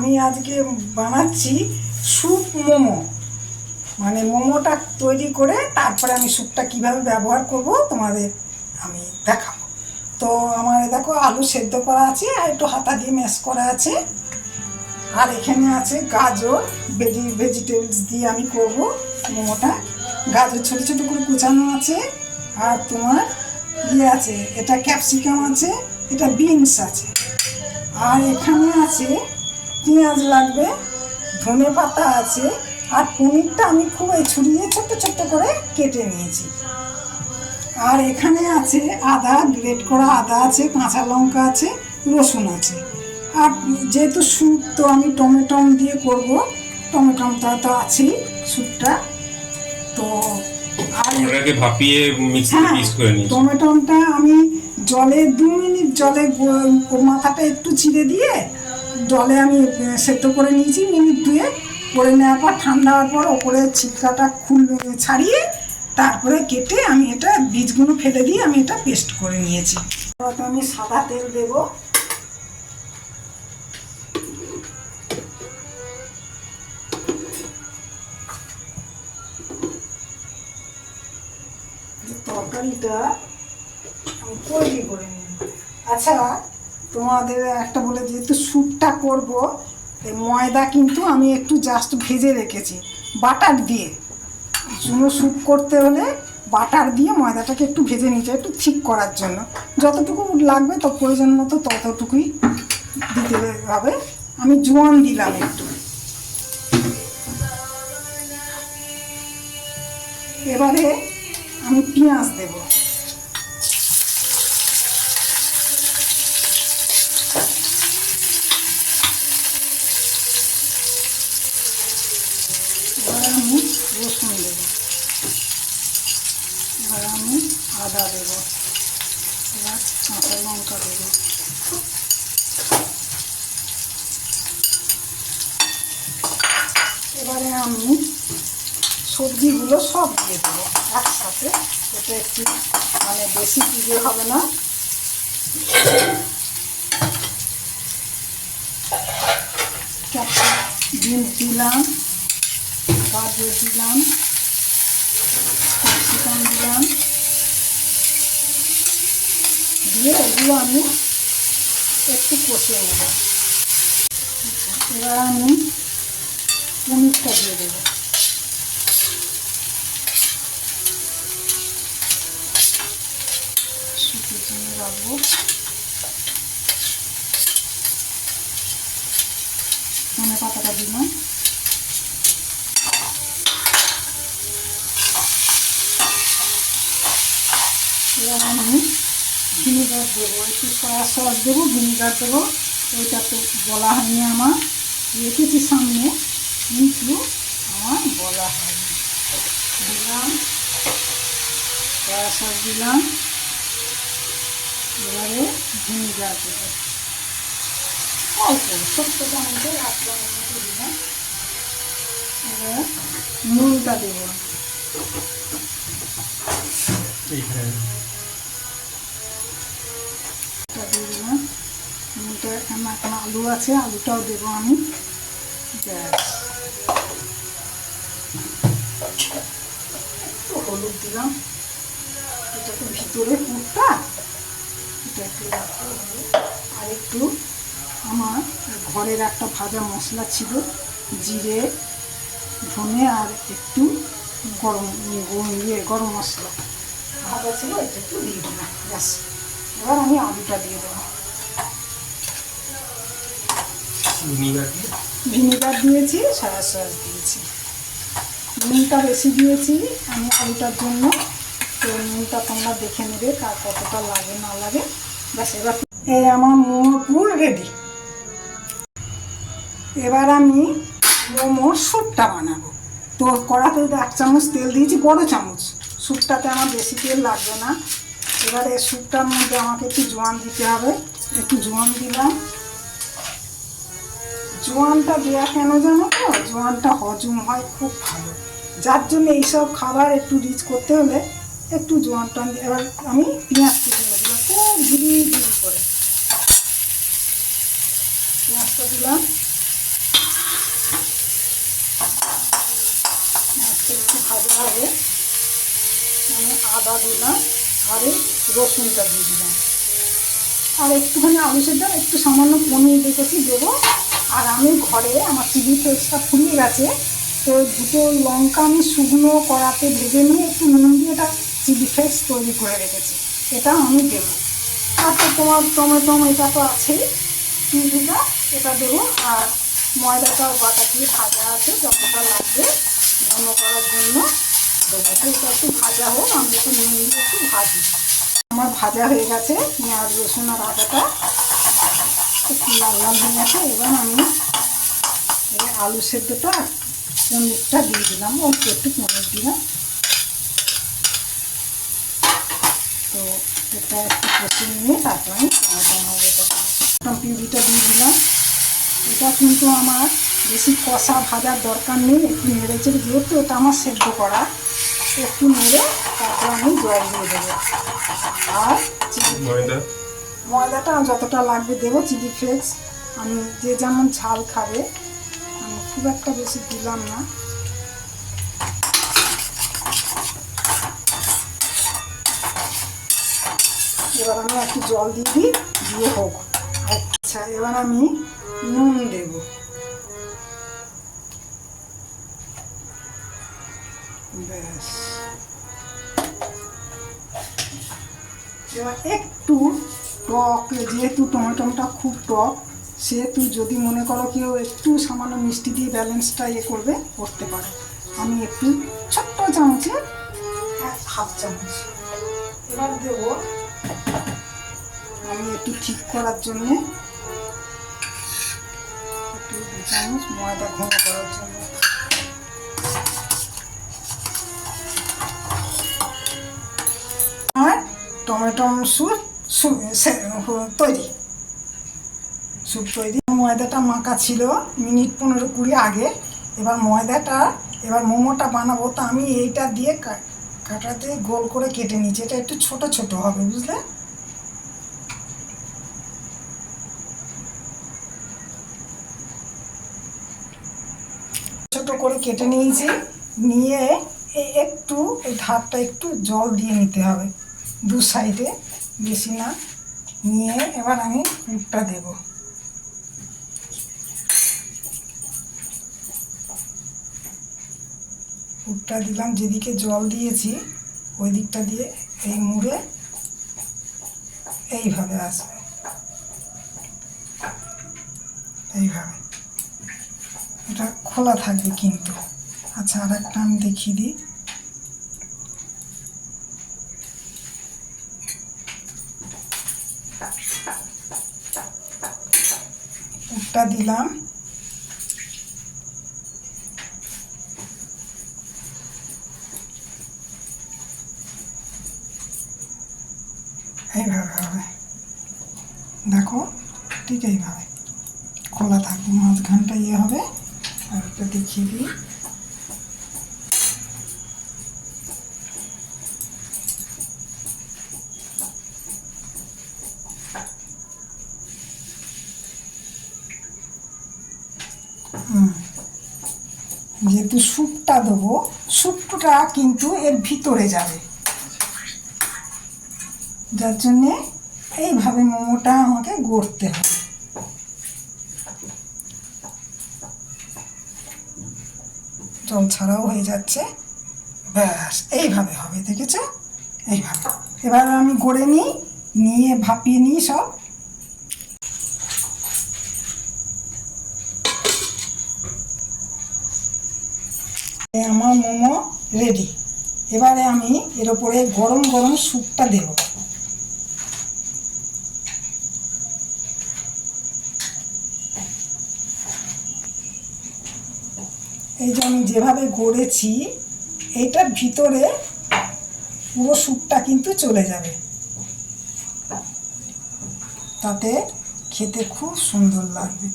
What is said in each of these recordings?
আমি আজকে বানাচ্ছি স্যুপ মোমো, মানে মোমোটা তৈরি করে তারপরে আমি স্যুপটা কিভাবে ব্যবহার করব তোমাদের আমি দেখাবো। তো আমার দেখো আলু সেদ্ধ করা আছে আর একটু হাতা দিয়ে ম্যাশ করা আছে, আর এখানে আছে গাজর, ভেজিটেবলস দিয়ে আমি করব মোমোটা। গাজর ছোট ছোট করে কুচানো আছে, আর তোমার আছে, এটা ক্যাপসিকাম আছে, এটা বিনস আছে, আর এখানে আছে পেঁয়াজ লাগবে, ধনে পাতা আছে, আর পনিরটা আমি খুব ছুরিয়ে ছোট্ট ছোট্ট করে কেটে নিয়েছি। আর এখানে আছে আদা, গ্রেট করা আদা আছে, কাঁচা লঙ্কা আছে, রসুন আছে। আর যেহেতু স্যুপ তো আমি টমেটম দিয়ে করব, টমেটমটা তো আছেই স্যুপটা। তো আর ভাপিয়ে মিক্সিতে পিস করে নিয়েছি। টমেটমটা আমি জলে 2 মিনিট জলে মাথাটা একটু চিড়ে দিয়ে জলে আমি সেদ্ধ করে নিয়েছি, মিনিট 2 করে নেওয়ার পর ঠান্ডা হওয়ার পর ওপরে ছিটকাটা ছাড়িয়ে তারপরে কেটে আমি এটা বীজগুলো ফেলে দিয়ে আমি এটা পেস্ট করে নিয়েছি। আমি সাদা তেল দেবো, তরকারিটা আমি তৈরি করে নিই। আচ্ছা, তোমাদের একটা বলে, যেহেতু স্যুপটা করব, এই ময়দা কিন্তু আমি একটু জাস্ট ভেজে রেখেছি বাটার দিয়ে। স্যুপ করতে হলে বাটার দিয়ে ময়দাটাকে একটু ভেজে নিতে, একটু ঠিক করার জন্য যতটুকু লাগবে তো প্রয়োজন মতো ততটুকুই দিতে হবে। আমি জোয়ান দিলাম একটু। এবারে আমি পেঁয়াজ দেবো, এবার আমি রসুন দেবো, এবার আমি আদা দেবো, এবার কাঁচা লঙ্কা দেবো, এবারে আমি সবজিগুলো সব দিয়ে দেবো একসাথে, এটা একটু মানে বেশি পুজো হবে না। বিনস দিলাম, গাজর দিলাম, ক্যাপসিকাম দিলাম, দিয়ে এগুলো আমি একটু কষিয়ে নেব। এবার আমি পনিরটা দিয়ে দেবো, শুকিয়ে জন্য রাখবো। ধনে পাতাটা দিলাম, এবার আমি ভিনিগার দেবো, একটু সয়া সস দেবো, ভিনিগার দেবো। ওইটা তো বলা হয়নি আমার, রেখেছি সামনে কিন্তু আমার বলা হয়নি। দিলাম সয়া সস দিলাম, এবারে ভিনিগার দেবো অল্প, ছোট্ট চামচে 1 চামচ মতো দিলাম। এবার নুনটা দেবো, দিয়ে দিলাম নুনটা। এখন আলু আছে, আলুটাও দেবো আমি। ব্যাস, একটু হলুদ দিলাম, এটা তো ভিতরে পুরটা, এটা একটু আর একটু আমার ঘরের একটা ভাজা মশলা ছিল, জিরে, ধনে আর একটু গরম মশলা ভাজা ছিল, এটা একটু দিয়ে দিলাম। ব্যাস, এবার আমি আলুটা দিয়ে দেবো। ভিনিগার দিয়েছি, সয়া সস দিয়েছি, নুনটা বেশি দিয়েছি আমি আলুটার জন্য। তো নুনটা তোমরা দেখে নেবে কার কতটা লাগে না লাগে। ব্যাস, এবার এই আমার মোমোর পুর রেডি। এবার আমি মোমোর স্যুপটা বানাবো। তো কড়াতে 1 চামচ তেল দিয়েছি, বড় চামচ, স্যুপটাতে আমার বেশি তেল লাগবে না। এবারে স্যুপটার মধ্যে আমাকে একটু জোয়ান দিতে হবে, একটু জোয়ান দিলাম। জোয়ানটা দেওয়া কেন জানো তো, জোয়ানটা হজম হয় খুব ভালো, যার জন্য এইসব খাবার একটু রিচ করতে হলে একটু জোয়ানটা। এবার আমি পেঁয়াজ কেটে দিলাম খুব ঝিরি ঝিরি করে, পেঁয়াজটা দিলাম। ভাজা হবে। আমি আদা দিলাম আর এই রসুনটা দিয়ে দিলাম, আর একটুখানি আলু সেদ্ধ, একটু সামান্য পনির রেখেছি দেবো। আর আমি ঘরে আমার চিলি ফ্লেক্সটা ফুরিয়ে গেছে, তো দুটো লঙ্কা আমি শুকনো কড়াতে ভেজে নিয়ে একটু নুন দিয়ে এটা চিলি ফ্লেক্স তৈরি করে রেখেছি, এটা আমি দেবো। তারপর তোমার টমেটো এটা তো আছেই, চিংড়িটা এটা দেবো। আর ময়দাটা বাটা দিয়ে ভাজা আছে, যতটা লাগবে ঘন করার জন্য দেবো। তো এটা একটু ভাজা হোক, আমি একটু নুন দিয়ে একটু ভাজি। আমার ভাজা হয়ে গেছে পেঁয়াজ রসুন আর আদাটা একটু লাল লাল হয়ে গেছে। এবার আমি এই আলু সেদ্ধটা পনিরটা দিয়ে দিলাম, অল্প একটু পনির দিলাম। তো এটা একটু কষিয়ে নিয়ে তারপর আমি টমেটো পিউরিটা দিয়ে দিলাম। এটা কিন্তু আমার বেশি কষা ভাজার দরকার নেই, একটু নেড়েছে, যেহেতু এটা আমার সেদ্ধ করা, একটু নেড়ে তারপর আমি জল দিয়ে দেবো। আর ময়দাটা যতটা লাগবে দেবো। চিলি ফ্লেক্স আমি যে যেমন ঝাল খাবে, আমি খুব একটা বেশি দিলাম না। এবার আমি একটু জল দিয়ে দিই, দিয়ে হোক। আচ্ছা, এবার আমি নুন দেব। ব্যাস, এবার একটু টক, যেহেতু টমেটোটা খুব টক, সেহেতু যদি মনে করো কেউ একটু সামান্য মিষ্টি দিয়ে ব্যালেন্সটা করতে পারে। আমি একটু ছোট্ট চামচে হাফ চামচ এবার দেবো। আমি একটু ঠিক করার জন্যে একটু 2 চামচ ময়দা ঘন করার জন্য। আর টমেটো স্যুপ তৈরি। ময়দাটা মাখা ছিল মিনিট 15-20 আগে। এবার ময়দাটা, এবার মোমোটা বানাবো, তো আমি এইটা দিয়ে কাটাতে গোল করে কেটে নিচ্ছি। এটা একটু ছোট ছোট হবে, বুঝলে? ছোট করে কেটে নিয়েছি, নিয়ে একটু এই ধারটা একটু জল দিয়ে নিতে হবে 2 সাইডে, বেশি না। নিয়ে এবার আমি পুরটা দেব। পুরটা দিলাম, যেদিকে জল দিয়েছি ওই দিকটা দিয়ে এই মুড়ে এইভাবে আসবে, এইভাবে। এটা খোলা থাকবে কিন্তু। আচ্ছা, আর একটা আমি দেখিয়ে দিই। পুরটা দিলাম, এইভাবে হবে, দেখো, ঠিক এইভাবে খোলা থাকবে, মাঝখানটা হবে। আর একটা দেখিয়ে দিই। যেহেতু স্যুপটা দেবো, স্যুপটা কিন্তু এর ভিতরে যাবে, যার জন্যে এইভাবে মোমোটা আমাকে গড়তে হবে। জল ছাড়াও হয়ে যাচ্ছে, ব্যাস এইভাবে হবে, দেখেছো? এইভাবে এবার আমি গড়ে নিয়ে ভাপিয়ে নিই সব। আমার মোমো রেডি। এবারে আমি এর উপরে গরম গরম স্যুপটা দেব। এই যে আমি যেভাবে গড়েছি, এইটার ভিতরে পুরো স্যুপটা কিন্তু চলে যাবে, তাতে খেতে খুব সুন্দর লাগবে।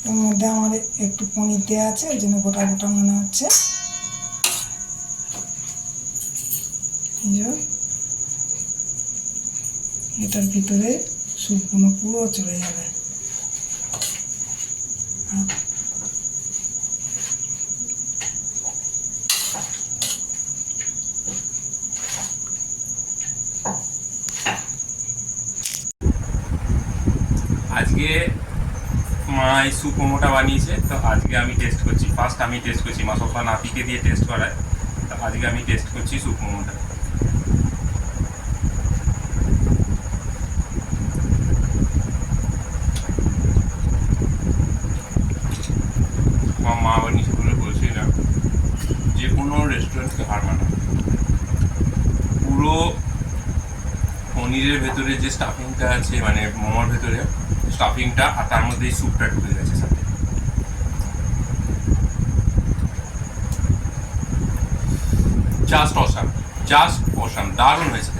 এর মধ্যে আমার একটু পনির দেওয়া আছে, ওই জন্য গোটা গোটা মনে হচ্ছে। এটার ভিতরে স্যুপগুলো পুরো চলে যাবে। মা এই স্যুপ মোমোটা বানিয়েছে, তো আজকে আমি টেস্ট করছি। ফার্স্ট আমি টেস্ট করছি, মা সবসময় নাতিকে দিয়ে টেস্ট করায়, তো আজকে আমি টেস্ট করছি স্যুপ মোমোটা। আমার মা বানিয়েছে বলে বলছি না, যে কোনো রেস্টুরেন্টকে হার মানা। পুরো পনিরের ভেতরে যে স্টাফিংটা আছে, মানে মোমোর ভেতরে স্টাফিংটা, আর তার মধ্যে এই স্যুপটা ঢুকে গেছে সাথে। জাস্ট অসাম, দারুণ হয়েছে।